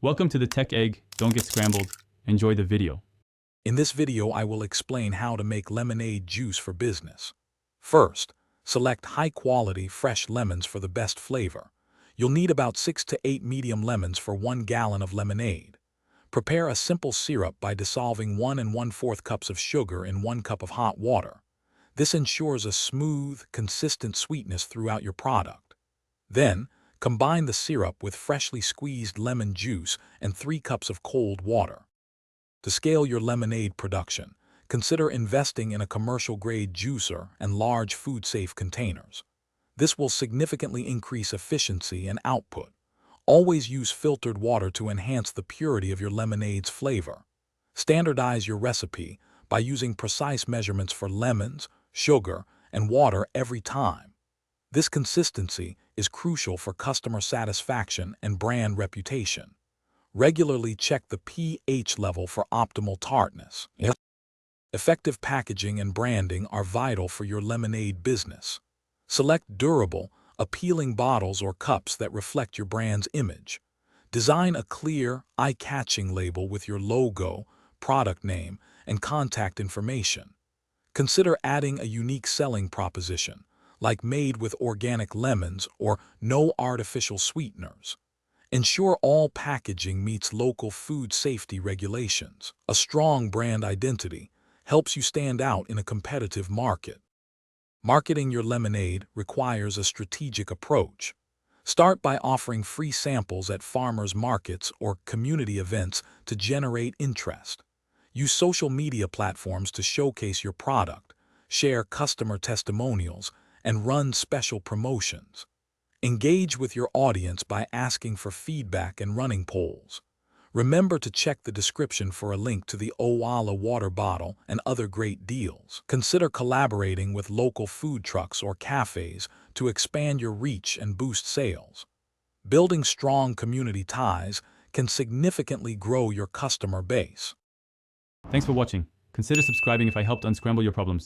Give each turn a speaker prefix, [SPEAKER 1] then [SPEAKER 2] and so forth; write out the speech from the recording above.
[SPEAKER 1] Welcome to the Tech Egg. Don't get scrambled. Enjoy the video.
[SPEAKER 2] In this video, I will explain how to make lemonade juice for business. First, select high-quality, fresh lemons for the best flavor. You'll need about 6 to 8 medium lemons for 1 gallon of lemonade. Prepare a simple syrup by dissolving 1 1/4 cups of sugar in 1 cup of hot water. This ensures a smooth, consistent sweetness throughout your product. Then, combine the syrup with freshly squeezed lemon juice and 3 cups of cold water. To scale your lemonade production, consider investing in a commercial-grade juicer and large food-safe containers. This will significantly increase efficiency and output. Always use filtered water to enhance the purity of your lemonade's flavor. Standardize your recipe by using precise measurements for lemons, sugar, and water every time. This consistency is crucial for customer satisfaction and brand reputation. Regularly check the pH level for optimal tartness. Effective packaging and branding are vital for your lemonade business. Select durable, appealing bottles or cups that reflect your brand's image. Design a clear, eye-catching label with your logo, product name, and contact information. Consider adding a unique selling proposition, like made with organic lemons or no artificial sweeteners. Ensure all packaging meets local food safety regulations. A strong brand identity helps you stand out in a competitive market. Marketing your lemonade requires a strategic approach. Start by offering free samples at farmers markets or community events to generate interest. Use social media platforms to showcase your product, share customer testimonials, and run special promotions. Engage with your audience by asking for feedback and running polls. Remember to check the description for a link to the Owala water bottle and other great deals. Consider collaborating with local food trucks or cafes to expand your reach and boost sales. Building strong community ties can significantly grow your customer base.
[SPEAKER 1] Thanks for watching. Consider subscribing if I helped unscramble your problems.